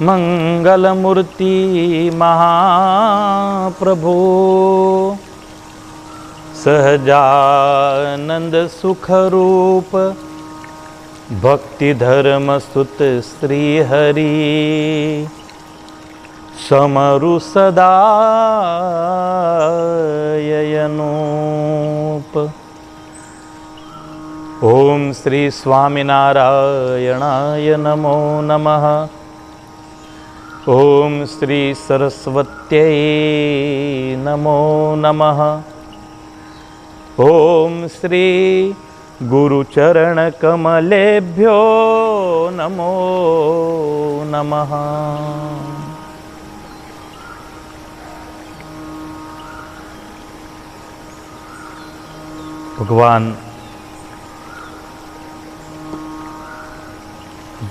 मंगलमूर्ति महाप्रभो सहजानंद सुखरूप भक्ति धर्म सुत श्री हरि समरु सदा ययनोप। ओम श्री स्वामीनारायणाय नमो नमः। ओम श्री सरस्वत्यै नमो नमः। ओम श्री गुरुचरण कमलेभ्यो नमो नमः। भगवान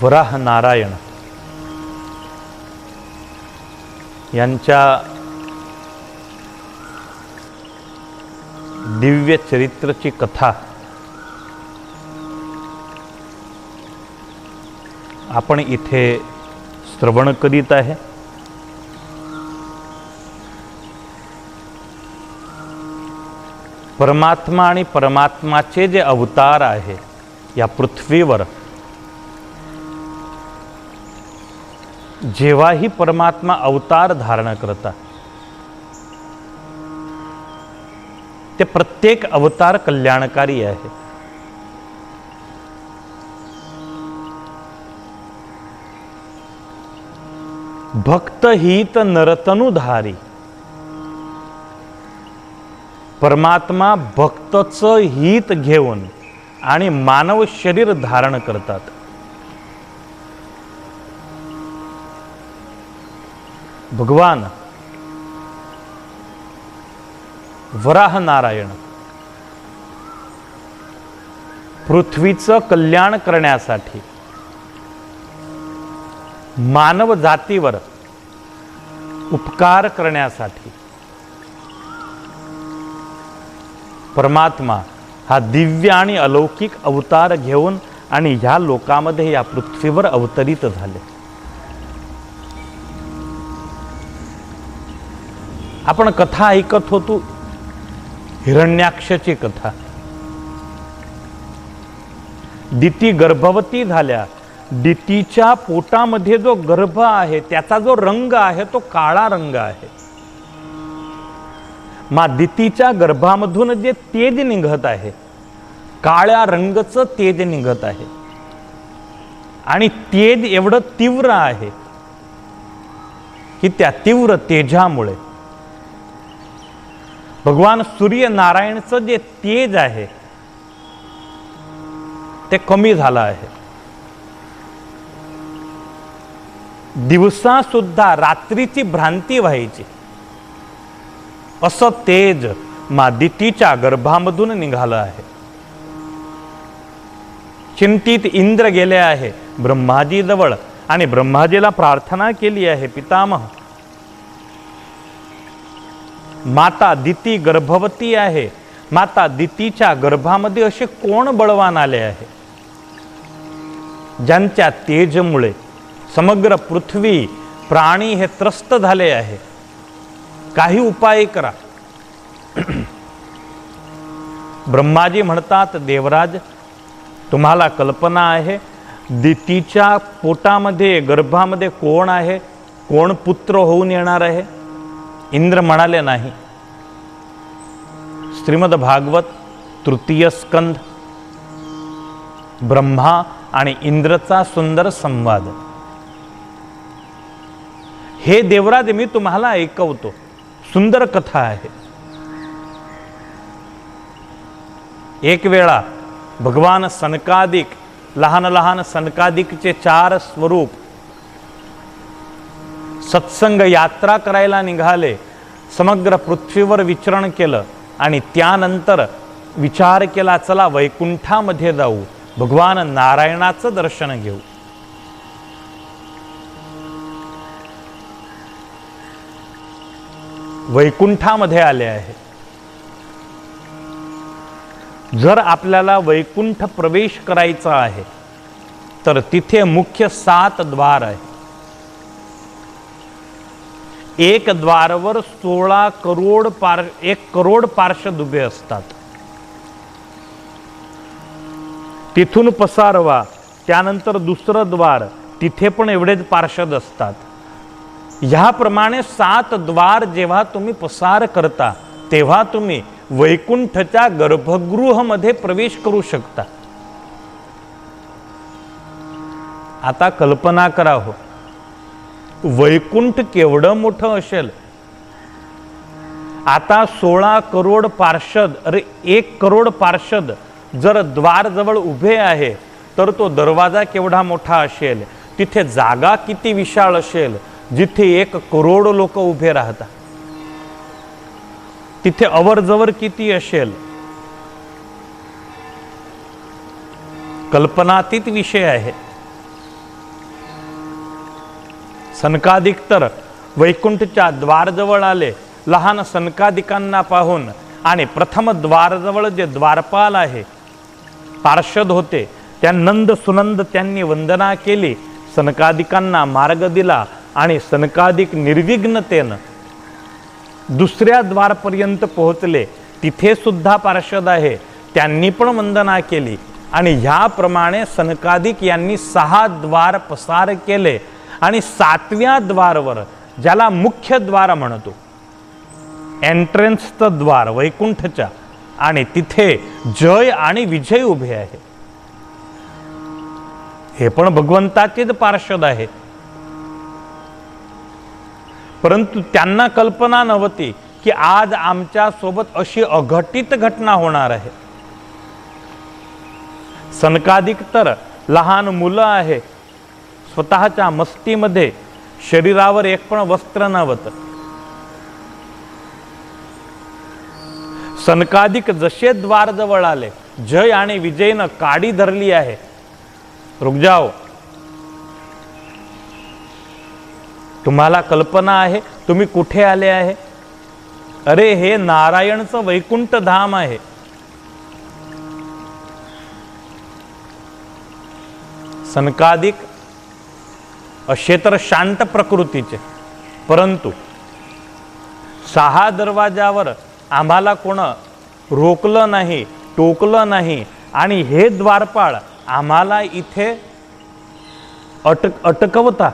वराह नारायण यांच्या दिव्य चरित्राची कथा आपण इथे श्रवण करीत आहे। परमात्मा आणि परमात्माचे जे अवतार आहे या पृथ्वीवर, जेव्हाही परमात्मा अवतार धारण करतात ते प्रत्येक अवतार कल्याणकारी आहे। भक्त हित नरतनुधारी, परमात्मा भक्तचं हित घेऊन आणि मानव शरीर धारण करतात। भगवान वराह नारायण पृथ्वीचं कल्याण करण्यासाठी, मानव जातीवर उपकार करण्यासाठी परमात्मा हा दिव्य आणि अलौकिक अवतार घेऊन आणि ह्या लोकामध्ये, या पृथ्वीवर अवतरित झाले। आपण कथा ऐकत होतो हिरण्याक्षची कथा। दिती गर्भवती झाल्या, दितीच्या पोटामध्ये जो गर्भ आहे त्याचा जो रंग आहे तो काळा रंग आहे। मा दितीच्या गर्भामधून जे तेज निघत आहे, काळ्या रंगाचं तेज निघत आहे आणि तेज एवढं तीव्र आहे की त्या तीव्र तेजामुळे भगवान सूर्यनारायणचं जे तेज आहे ते कमी झालं आहे। दिवसा सुद्धा रात्रीची भ्रांती व्हायची, असं तेज दितीच्या गर्भामधून निघालं आहे। चिंतित इंद्र गेले आहे ब्रह्माजी जवळ आणि ब्रह्माजीला प्रार्थना केली आहे, पितामह माता दिती गर्भवती आहे, माता दितीच्या गर्भामध्ये असे कोण बळवान आले आहे ज्यांच्या तेजमुळे समग्र पृथ्वी प्राणी हे त्रस्त झाले आहे, काही उपाय करा। ब्रह्माजी म्हणतात, देवराज तुम्हाला कल्पना आहे दितीच्या पोटामध्ये गर्भामध्ये कोण आहे, कोण पुत्र होऊन येणार आहे? इंद्र म्हणाले, नाही। श्रीमद भागवत तृतीय स्कंद, ब्रह्मा आणि इंद्रचा सुंदर संवाद। हे देवराज मी तुम्हाला ऐकवतो, सुंदर कथा आहे। एक वेळा भगवान सनकादिक, लहान लहान सनकादिकचे 4 स्वरूप सत्संग यात्रा करायला निघाले, समग्र पृथ्वीवर विचरण केलं आणि त्यानंतर विचार केला, चला वैकुंठामध्ये जाऊ, भगवान नारायणाचं दर्शन घेऊ। वैकुंठामध्ये आले आहे। जर आपल्याला वैकुंठ प्रवेश करायचा आहे तर तिथे मुख्य 7 द्वार आहे. एक द्वारावर 1 करोड पार्षद उभे असतात. तिथून पसारवा, त्यानंतर दुसरं द्वार, तिथे पण एवढेच पार्षद असतात. ह्याप्रमाणे 7 द्वार जेव्हा तुम्ही पसार करता तेव्हा तुम्ही वैकुंठच्या गर्भगृहामध्ये प्रवेश करू शकता. आता कल्पना करा हो, वैकुंठ केवढं मोठं असेल. आता 16 करोड पार्षद, 1 करोड पार्षद जर द्वार जवळ उभे आहे तर तो दरवाजा केवढा मोठा असेल, तिथे जागा किती विशाळ असेल, जिथे 1 करोड लोक उभे राहतात. तिथे अवरजवळ किती असेल. कल्पनातीत विषय आहे. सनकादिक तर वैकुंठच्या द्वारजवळ आले. लहान सनकादिकांना पाहून आणि प्रथम द्वारजवळ जे द्वारपाल आहे, पार्षद होते, त्या नंद सुनंद त्यांनी वंदना केली, सनकादिकांना मार्ग दिला आणि सनकादिक निर्विघ्नतेनं दुसऱ्या द्वारपर्यंत पोहोचले. तिथे सुद्धा पार्षद आहे, त्यांनी पण वंदना केली आणि ह्याप्रमाणे सनकादिक यांनी 6 द्वार पसार केले आणि 7व्या द्वारवर, ज्याला मुख्य द्वार म्हणतो, एंट्रन्सचं द्वार वैकुंठच्या, आणि तिथे जय आणि विजय उभे आहे. हे पण भगवंताचेच पार्षद आहे. परंतु त्यांना कल्पना नव्हती की आज आमच्या सोबत अशी अघटित घटना होणार आहे. सनकादिक तर लहान मुलं आहे, स्वतःच्या मस्तीमध्ये शरीरावर एक पण वस्त्र नव्हतं. सनकादिक जसे द्वार जवळ आले, जय आणि विजयनं काडी धरली आहे, रुक जाओ. तुम्हाला कल्पना आहे तुम्ही कुठे आले आहे? अरे हे नारायणचं वैकुंठ धाम आहे. सनकादिक असे तर शांत प्रकृतीचे, परंतु 6 दरवाजावर आम्हाला कोण रोकलं नाही, टोकलं नाही आणि हे द्वारपाळ आम्हाला इथे अटकवता.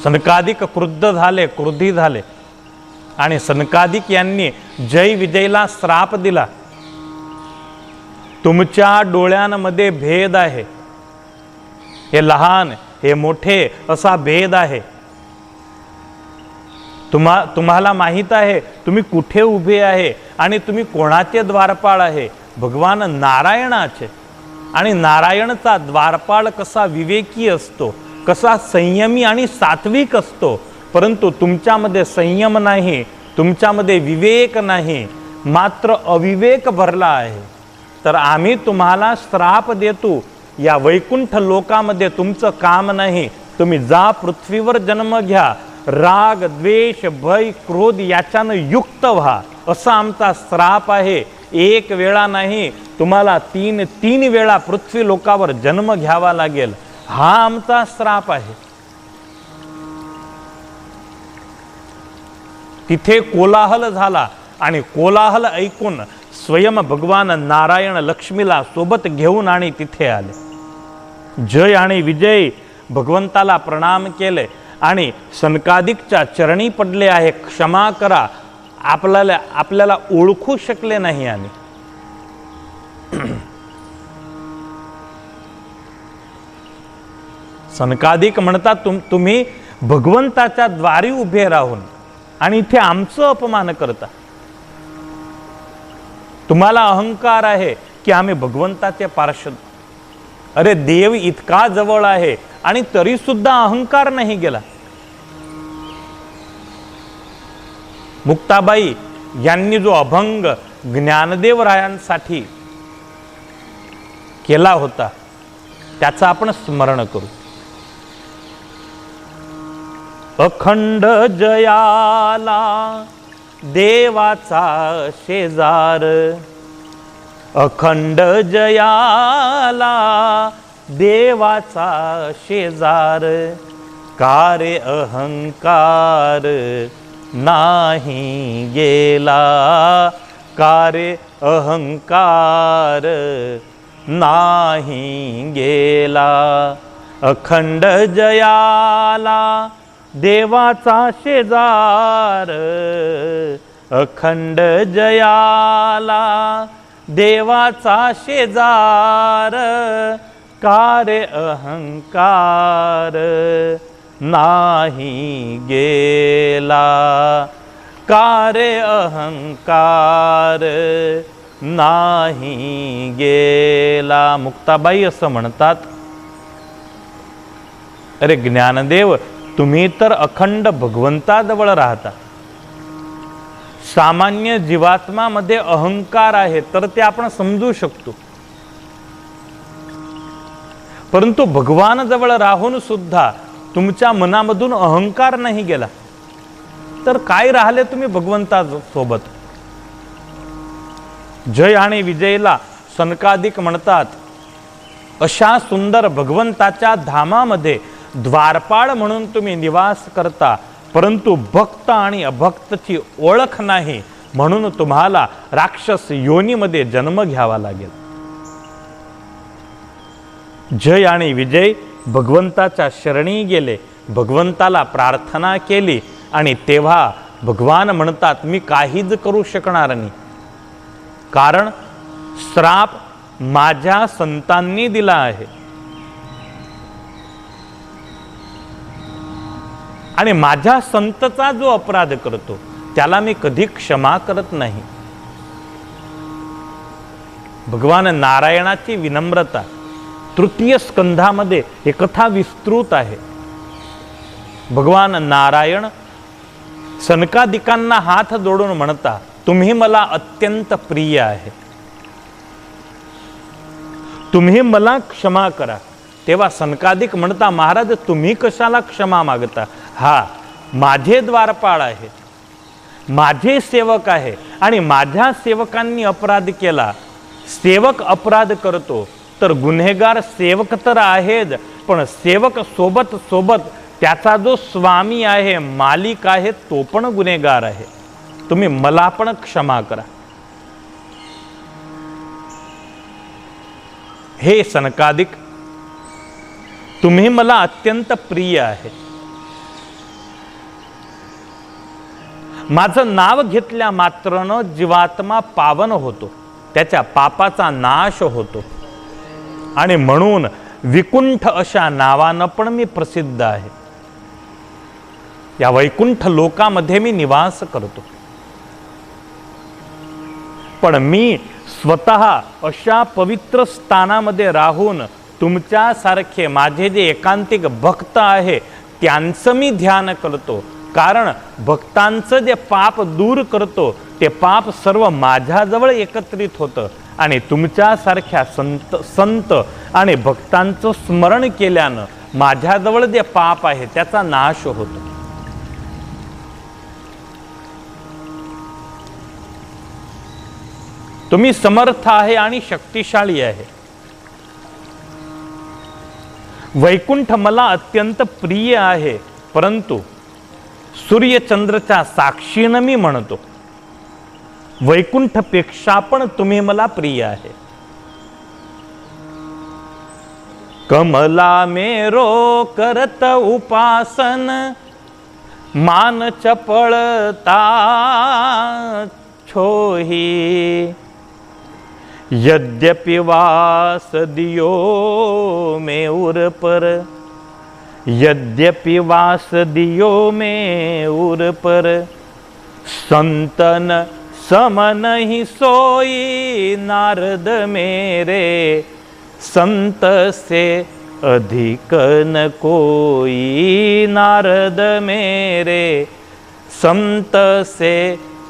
सनकादिक क्रुद्धी झाले आणि सनकादिक यांनी जय विजयला श्राप दिला. तुमच्या डोळ्यांमध्ये भेद आहे, हे लहान हे मोठे असा भेद आहे. तुम्हाला माहित आहे तुम्ही कुठे उभे आहे आणि तुम्ही कोणाचे द्वारपाळ आहे? भगवान नारायणाचे. आणि नारायणचा द्वारपाळ कसा विवेकी असतो, कसा संयमी आणि सात्विक असतो, परंतु तुमच्यामध्ये संयम नाही, तुमच्यामध्ये विवेक नाही, मात्र अविवेक भरला आहे. तर आम्ही तुम्हाला श्राप देतो, या वैकुंठ लोकामध्ये तुमचं काम नाही, तुम्ही जा पृथ्वीवर जन्म घ्या, राग द्वेष भय क्रोध याच्यानं युक्त व्हा, असा आमचा श्राप आहे. 1 वेळा नाही, तुम्हाला 3 वेळा पृथ्वी लोकावर जन्म घ्यावा लागेल, हा आमचा श्राप आहे. तिथे कोलाहल झाला आणि कोलाहल ऐकून स्वयं भगवान नारायण लक्ष्मीला सोबत घेऊन आणि तिथे आले. जय आणि विजय भगवंताला प्रणाम केले आणि सनकादिकच्या चरणी पडले आहे, क्षमा करा, आपल्याला ओळखू शकले नाही आम्ही. सनकादिक म्हणतात तुम्ही भगवंताच्या द्वारी उभे राहून आणि इथे आमचं अपमान करता. तुम्हाला अहंकार आहे की आम्ही भगवंताचे पार्षद. अरे देव इतका जवळ आहे आणि तरी सुद्धा अहंकार नाही गेला. मुक्ताबाई यांनी जो अभंग ज्ञानदेवरायांसाठी केला होता त्याचं आपण स्मरण करू. अखंड जयाला देवाचा शेजार, अखंड जयाला देवाचा शेजार, कारे अहंकार नाही गेला, कारे अहंकार नाही गेला, अखंड जयाला देवाचा शेजार, अखंड जयाला देवाचा शेजार, कारे अहंकार नाही गेला, कारे अहंकार नाही गेला. मुक्ताबाई असं म्हणतात, अरे ज्ञानदेव, तुम्ही तर अखंड भगवंताजवळ राहता. सामान्य जीवात्मामध्ये अहंकार आहे तर ते आपण समजू शकतो, परंतु भगवानाजवळ राहून सुद्धा तुमच्या मनामधून अहंकार नाही गेला तर काय राहिले तुम्ही भगवंतासोबत. जय आणि विजयला सनकादिक म्हणतात, अशा सुंदर भगवंताच्या धामामध्ये द्वारपाळ म्हणून तुम्ही निवास करता, परंतु भक्त आणि अभक्तची ओळख नाही म्हणून तुम्हाला राक्षस योनीमध्ये जन्म घ्यावा लागेल. जय आणि विजय भगवंताच्या शरणी गेले, भगवंताला प्रार्थना केली आणि तेव्हा भगवान म्हणतात, मी काहीच करू शकणार नाही, कारण श्राप माझ्या संतांनी दिला आहे आणि माझ्या संतचा जो अपराध करतो त्याला मी कधी क्षमा करत नाही. भगवान नारायणाची विनम्रता तृतीय स्कंधामध्ये ही कथा विस्तृत आहे. भगवान नारायण सनकादिकांना हात जोडून म्हणता, तुम्ही मला अत्यंत प्रिय आहे, तुम्ही मला क्षमा करा. तेव्हा सनकादिक म्हणता, महाराज तुम्ही कशाला क्षमा मागता, हा माझे द्वारपाळ आहे, माझे सेवक आहे आणि माझ्या सेवकांनी अपराध केला. सेवक अपराध करतो तर गुन्हेगार सेवक तर आहेच, पण सेवक सोबत सोबत त्याचा जो स्वामी आहे, मालिक आहे, तो पण गुन्हेगार आहे. तुम्ही मला पण क्षमा करा. हे सनकादिक, तुम्ही मला अत्यंत प्रिय आहे. माझं नाव घेतल्या मात्रनं जीवात्मा पावन होतो, त्याच्या पापाचा नाश होतो आणि म्हणून विकुंठ अशा नावानं पण मी प्रसिद्ध आहे. या वैकुंठ लोकामध्ये मी निवास करतो, पण मी स्वतः अशा पवित्र स्थानामध्ये राहून तुमच्यासारखे माझे जे एकांतिक भक्त आहे त्यांचं मी ध्यान करतो, कारण भक्तांचं जे पाप दूर करतो ते पाप सर्व माझ्याजवळ एकत्रित होतं आणि तुमच्यासारख्या संत आणि भक्तांचं स्मरण केल्यानं माझ्याजवळ जे पाप आहे त्याचा नाश होतो. तुम्ही समर्थ आहे आणि शक्तिशाली आहे. वैकुंठ मला अत्यंत प्रिय आहे, परंतु सूर्यचंद्रच्या साक्षीनं मी म्हणतो, वैकुंठपेक्षा पण तुम्ही मला प्रिय आहे. कमला मेरो करत उपासन, मान चपळता छोही, यद्यपि वास दियो में उर पर, यद्यपि वास दियो में उर पर, संतन सम नहीं सोई नारद मेरे, संत से अधिक न कोई नारद मेरे, संत से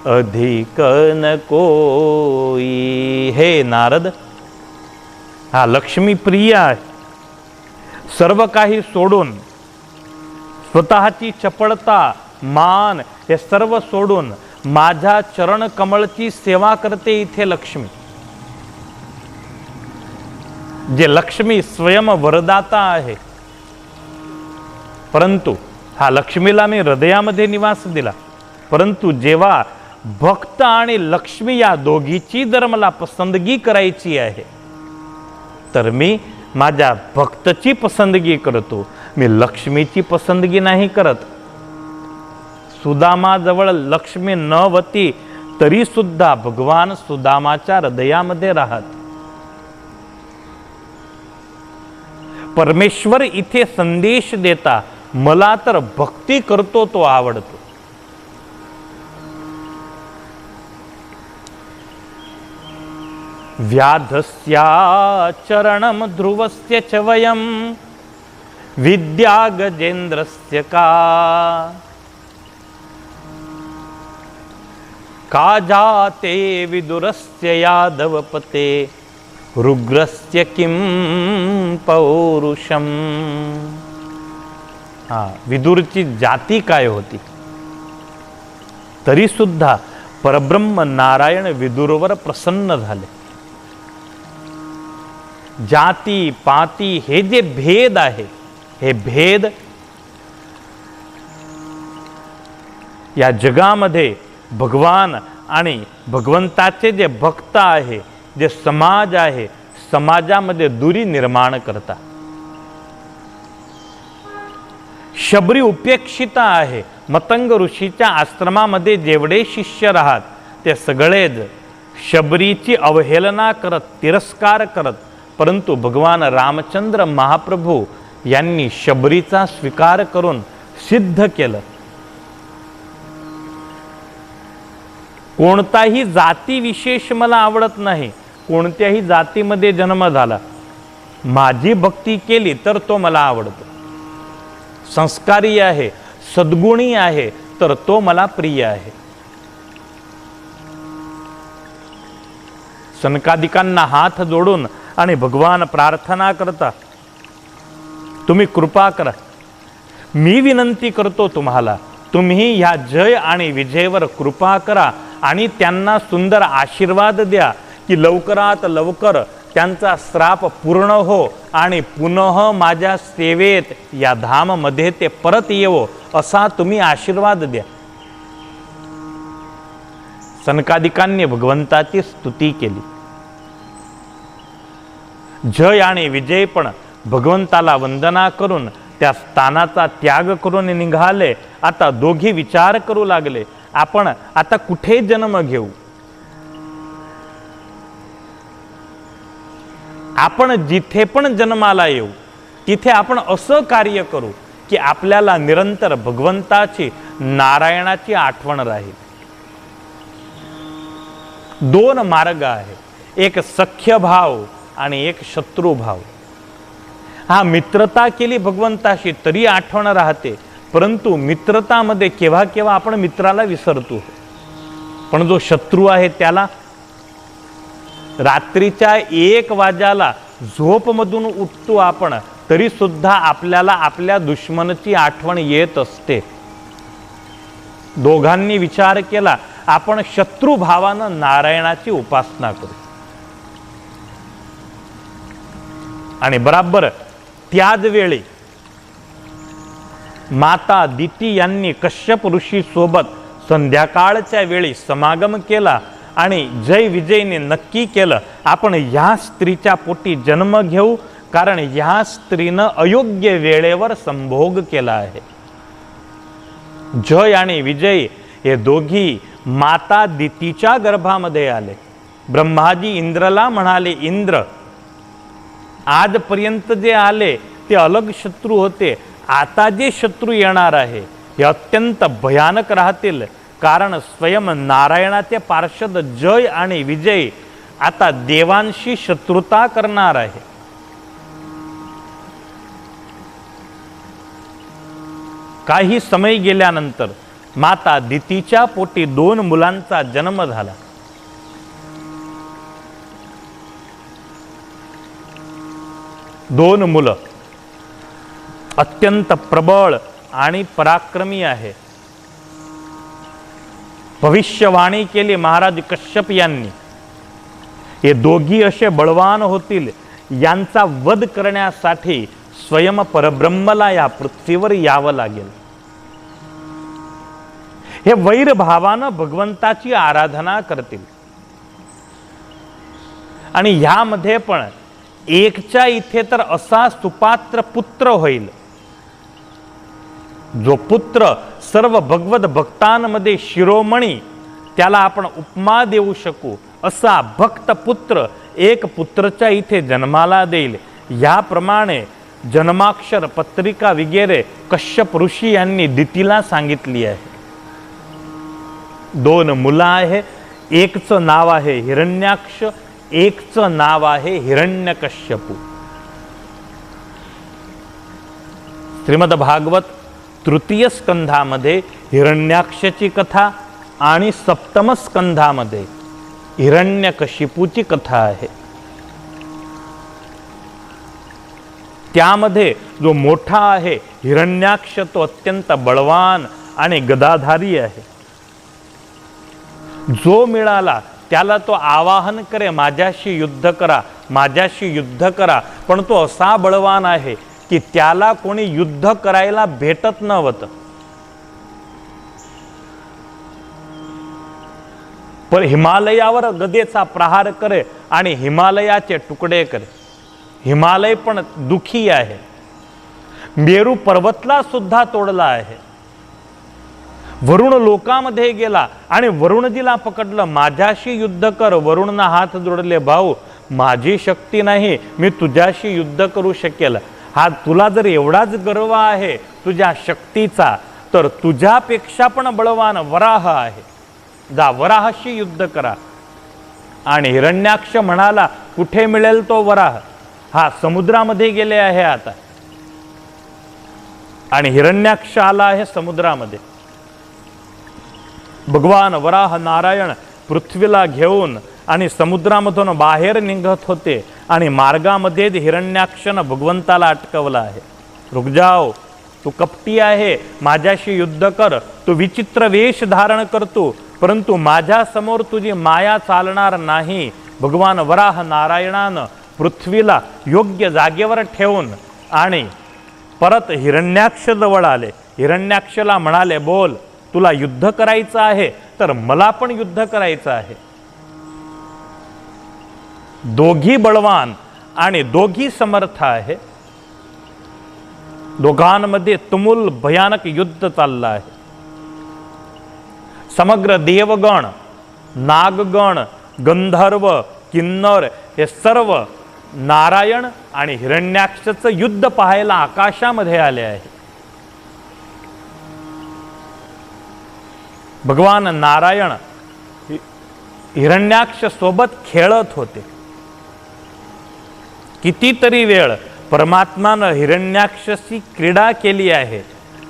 अधिक न कोई. हे नारद, हा लक्ष्मी प्रिय आहे. सर्व काही सोडून, स्वतःची चपळता मान हे सर्व सोडून माझ्या चरण कमळची सेवा करते इथे लक्ष्मी. जे लक्ष्मी स्वयं वरदाता आहे, परंतु हा लक्ष्मीला मी हृदयामध्ये निवास दिला. परंतु जेव्हा भक्त आणि लक्ष्मी या दोघीची जर मला पसंदगी करायची आहे, तर मी माझ्या भक्तची पसंदगी करतो, मी लक्ष्मीची पसंदगी नाही करत. सुदामाजवळ लक्ष्मी न होती तरी सुद्धा भगवान सुदामाच्या हृदयामध्ये राहत. परमेश्वर इथे संदेश देता, मला तर भक्ती करतो तो आवडतो. व्याधस्या चरणम ध्रुवस्य च वयम विद्या गजेंद्रस्य का जाते विदुरस्य यादवपते रुग्रस्य किं पौरुषम. विदुरची जाती काय होती, तरी सुद्धा परब्रह्म नारायण विदुरवर प्रसन्न झाले. जाती पाती हे जे भेद आहे, हे भेद या जगामध्ये भगवान आणि भगवंताचे जे भक्त आहे, जे समाज आहे, समाजामध्ये दुरी निर्माण करतात. शबरी उपेक्षिता आहे. मतंग ऋषीच्या आश्रमामध्ये जेवढे शिष्य राहत ते सगळेच शबरीची अवहेलना करत, तिरस्कार करत. परंतु भगवान रामचंद्र महाप्रभू यांनी शबरीचा स्वीकार करून सिद्ध केलं. कोणताही जाती विशेष मला आवडत नाही, कोणत्याही जातीमध्ये जन्म झाला, माझी भक्ती केली तर तो मला आवडतो. संस्कारी आहे, सद्गुणी आहे, तर तो मला प्रिय आहे. सनकादिकांना हात जोडून आणि भगवान प्रार्थना करता, तुम्ही कृपा करा, मी विनंती करतो तुम्हाला, तुम्ही ह्या जय आणि विजयवर कृपा करा आणि त्यांना सुंदर आशीर्वाद द्या की लवकरात लवकर त्यांचा श्राप पूर्ण हो आणि पुनः माझ्या सेवेत या धाममध्ये ते परत येवो, असा तुम्ही आशीर्वाद द्या. सनकादिकांनी भगवंताची स्तुती केली. जय आणि विजय पण भगवंताला वंदना करून त्या स्थानाचा त्याग करून निघाले. आता दोघी विचार करू लागले, आपण आता कुठे जन्म घेऊ, आपण जिथे पण जन्माला येऊ तिथे आपण असं कार्य करू की आपल्याला निरंतर भगवंताची, नारायणाची आठवण राहील. दोन मार्ग आहे, एक सख्य भाव आणि एक शत्रू भाव. हा, मित्रता केली भगवंताशी तरी आठवण राहते, परंतु मित्रतामध्ये केव्हा केव्हा आपण मित्राला विसरतो. पण जो शत्रू आहे त्याला रात्रीच्या 1 वाजाला झोपमधून उठतो आपण, तरी सुद्धा आपल्याला आपल्या दुश्मनाची आठवण येत असते. दोघांनी विचार केला, आपण शत्रू भावानं नारायणाची उपासना करू. आणि बराबर त्याच वेळी माता दिती यांनी कश्यप ऋषी सोबत संध्याकाळच्या वेळी समागम केला आणि जय विजयने नक्की केलं, आपण ह्या स्त्रीच्या पोटी जन्म घेऊ, कारण ह्या स्त्रीनं अयोग्य वेळेवर संभोग केला आहे. जय आणि विजय हे दोघी माता दितीच्या गर्भामध्ये आले. ब्रह्माजी इंद्रला म्हणाले, इंद्र, आजपर्यंत जे आले ते अलग शत्रू होते, आता जे शत्रू येणार आहे हे अत्यंत भयानक राहतील, कारण स्वयं नारायणाचे पार्षद जय आणि विजय आता देवांशी शत्रुता करणार आहे. काही समय गेल्यानंतर माता दितीच्या पोटी 2 मुलांचा जन्म झाला. दोन मुलं अत्यंत प्रबळ आणि पराक्रमी आहे. भविष्यवाणी केली महाराज कश्यप यांनी. हे दोघी असे बळवान होतील, यांचा वध करण्यासाठी स्वयं परब्रह्मला या पृथ्वीवर यावं लागेल. हे वैरभावानं भगवंताची आराधना करतील. आणि ह्यामध्ये पण एकच्या इथे तर असा सुपात्र पुत्र होईल, जो पुत्र सर्व भगवत भक्तांमध्ये शिरोमणी, त्याला आपण उपमा देऊ शकू असा भक्त पुत्र एक पुत्रच्या इथे जन्माला देईल. याप्रमाणे जन्माक्षर पत्रिका वगैरे कश्यप ऋषी यांनी दितीला सांगितली आहे. 2 मुलं आहे, एकचं नाव आहे हिरण्याक्ष, एकचं नाव आहे हिरण्यकश्यपू. श्रीमद भागवत तृतीय स्कंधामध्ये हिरण्याक्षची कथा आणि सप्तम स्कंधामध्ये हिरण्यकशिपूची कथा आहे. त्यामध्ये जो मोठा आहे हिरण्याक्ष, तो अत्यंत बळवान आणि गदाधारी आहे. जो मिळाला त्याला तो आवाहन करे, माझ्याशी युद्ध करा, माझ्याशी युद्ध करा. पण तो असा बळवान आहे की त्याला कोणी युद्ध करायला भेटत नव्हतं. पण हिमालयावर गदेचा प्रहार करे आणि हिमालयाचे तुकडे करे. हिमालय पण दुखी आहे. मेरू पर्वतला सुद्धा तोडला आहे. वरुण लोकामध्ये गेला आणि वरुणजीला पकडलं, माझ्याशी युद्ध कर. वरुणना हात जोडले, भाऊ माझी शक्ती नाही, मी तुझ्याशी युद्ध करू शकेल. हा तुला जर एवढाच गर्व आहे तुझ्या शक्तीचा, तर तुझ्यापेक्षा पण बळवान वराह आहे, जा वराहाशी युद्ध करा. आणि हिरण्याक्ष म्हणाला, कुठे मिळेल तो वराह? हा समुद्रामध्ये गेले आहे आता. आणि हिरण्याक्ष आला आहे समुद्रामध्ये. भगवान वराह नारायण पृथ्वीला घेऊन आणि समुद्रामधून बाहेर निघत होते आणि मार्गामध्ये हिरण्याक्षनं भगवंताला अटकवलं आहे. रुक जाओ, तू कपटी आहे, माझ्याशी युद्ध कर. तू विचित्र वेश धारण करतो, परंतु माझ्या समोर तुझी माया चालणार नाही. भगवान वराह नारायणानं पृथ्वीला योग्य जागेवर ठेवून आणि परत हिरण्याक्ष जवळ आले. हिरण्याक्षला म्हणाले, बोल, तुला युद्ध करायचं आहे तर मला पण युद्ध करायचं आहे. दोघी बळवान आणि दोघी समर्थ आहे. दोघांमध्ये तुमुल भयानक युद्ध चाललं आहे. समग्र देवगण, नागगण, गंधर्व, किन्नर हे सर्व नारायण आणि हिरण्याक्षचं युद्ध पाहायला आकाशामध्ये आले आहे. भगवान नारायण हिरण्याक्ष सोबत खेळत होते. कितीतरी वेळ परमात्मानं हिरण्याक्षशी क्रीडा केली आहे.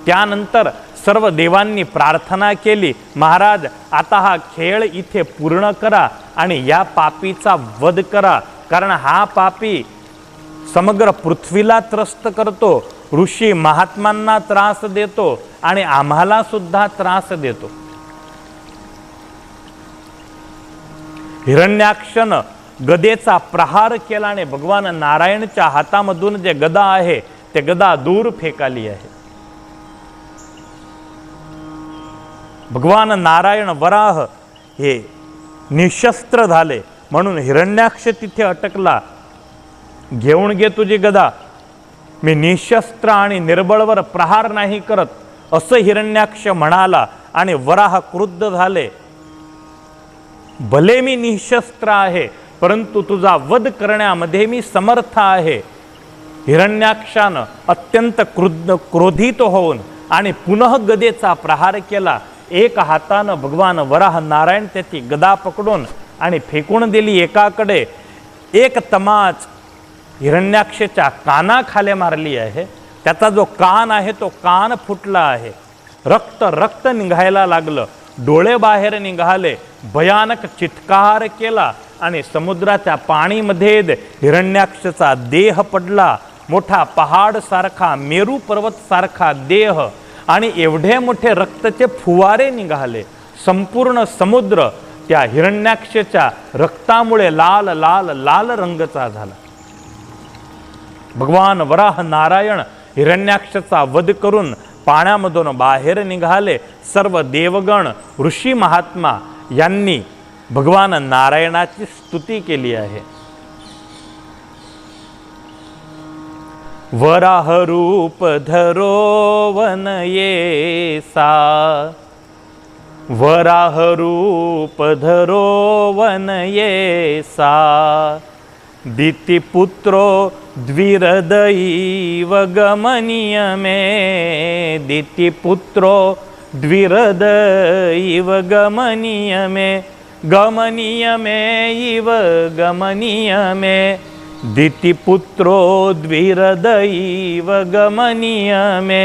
त्यानंतर सर्व देवांनी प्रार्थना केली, महाराज आता हा खेळ इथे पूर्ण करा आणि या पापीचा वध करा, कारण हा पापी समग्र पृथ्वीला त्रस्त करतो, ऋषी महात्मांना त्रास देतो आणि आम्हाला सुद्धा त्रास देतो. हिरण्याक्षनं गदेचा प्रहार केला आणि भगवान नारायणच्या हातामधून जे गदा आहे ते गदा दूर फेकाली आहे. भगवान नारायण वराह हे निशस्त्र झाले म्हणून हिरण्याक्ष तिथे अटकला. घेऊन घे तुझी गदा, मी निशस्त्र आणि निर्बळवर प्रहार नाही करत असं हिरण्याक्ष म्हणाला. आणि वराह क्रुद्ध झाले, भले मी निशस्त्र आहे परंतु तुझा वध करण्यामध्ये मी समर्थ आहे. हिरण्याक्षानं अत्यंत क्रोधित होऊन आणि पुनः गदेचा प्रहार केला. एक हातानं भगवान वराह नारायण त्याची गदा पकडून आणि फेकून दिली एकाकडे. एक तमाच हिरण्याक्षच्या कानाखाली मारली आहे. त्याचा जो कान आहे तो कान फुटला आहे. रक्त निघायला लागलं, डोळे बाहेर निघाले, भयानक चित्कार केला आणि समुद्राच्या पाणीमध्ये हिरण्याक्षचा देह पडला. मोठा पहाड सारखा, मेरू पर्वत सारखा देह आणि एवढे मोठे रक्ताचे फुवारे निघाले. संपूर्ण समुद्र त्या हिरण्याक्षच्या रक्तामुळे लाल लाल लाल रंगचा झाला. भगवान वराह नारायण हिरण्याक्षचा वध करून पाण्यामधून बाहेर निघाले. सर्व देवगण ऋषी महात्मा यांनी भगवान नारायणाची स्तुती केली आहे. वराह रूप धरो वन येसा, वराह रूप धरो वन येसा, दितिपुत्रो द्विहृदयैव गमनीय मे, दितिपुत्रो द्विहृदयैव गमनीय मे, गमनीय मे इव गमनीय मे, दितिपुत्रो द्विहृदयैव गमनीय मे,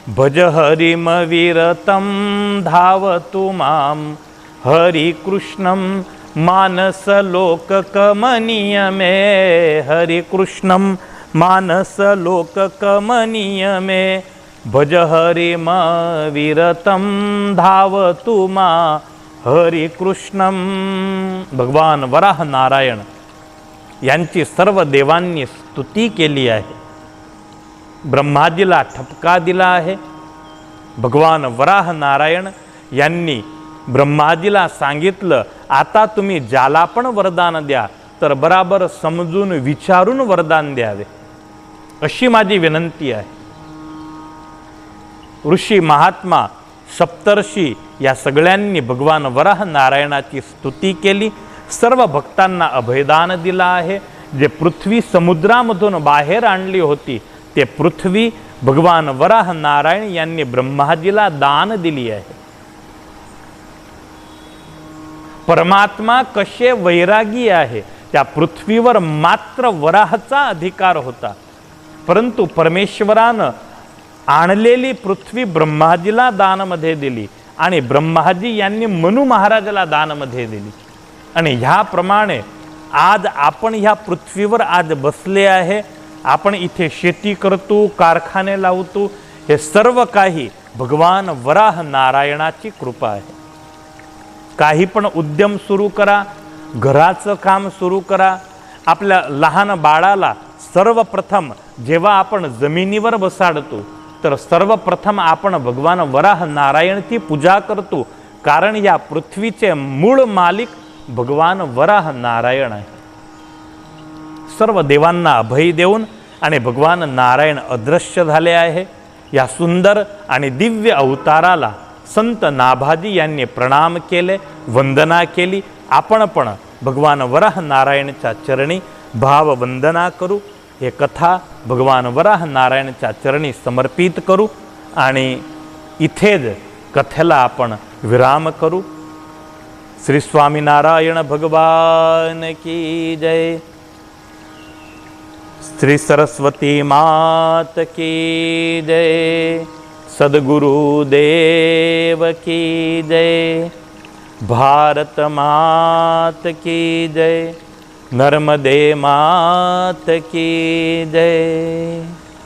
भज हरिमविरतं धावतु मां, हरिकृष्णं मानसलोककमनीय मे, हरिकृष्णं मानसलोककमनीय मे, भज हरिमविरतं धावतु मां, हरिकृष्णं. भगवान वराह नारायण यांची सर्व देवांनी स्तुती केली आहे. ब्रह्माजीला ठपका दिला आहे. भगवान वराह नारायण यांनी ब्रह्माजीला सांगितलं, आता तुम्ही ज्याला पण वरदान द्या तर बराबर समजून विचारून वरदान द्यावे, अशी माझी विनंती आहे. ऋषी महात्मा सप्तर्षी या सगळ्यांनी भगवान वराह नारायणाची स्तुती केली. सर्व भक्तांना अभयदान दिला आहे. जे पृथ्वी समुद्रामधून बाहेर आणली होती ते पृथ्वी भगवान वराह नारायण यांनी ब्रह्माजीला दान दिली आहे. परमात्मा कसे वैरागी आहे, त्या पृथ्वीवर मात्र वराहाचा अधिकार होता, परंतु परमेश्वरानं आणलेली पृथ्वी ब्रह्माजीला दानमध्ये दिली आणि ब्रह्माजी यांनी मनु महाराजाला दानमध्ये दिली. आणि ह्याप्रमाणे आज आपण ह्या पृथ्वीवर आज बसले आहे. आपण इथे शेती करतो, कारखाने लावतो, हे सर्व काही भगवान वराह नारायणाची कृपा आहे. काही पण उद्यम सुरू करा, घराचं काम सुरू करा. आपल्या लहान बाळाला सर्वप्रथम जेव्हा आपण जमिनीवर बसाडतो तर सर्वप्रथम आपण भगवान वराह नारायणची पूजा करतो, कारण या पृथ्वीचे मूळ मालिक भगवान वराह नारायण आहे. सर्व देवांना अभय देऊन आणि भगवान नारायण अदृश्य झाले आहे. या सुंदर आणि दिव्य अवताराला संत नाभाजी यांनी प्रणाम केले, वंदना केली. आपण पण भगवान वराह नारायणच्या चरणी भाववंदना करू. हे कथा भगवान वराह नारायणच्या चरणी समर्पित करू आणि इथेच कथेला आपण विराम करू. श्री स्वामीनारायण भगवान की जय. श्री सरस्वती मात की जय. सद्गुरु देव की जय. भारत मात की जय. नर्मदे मात की जय.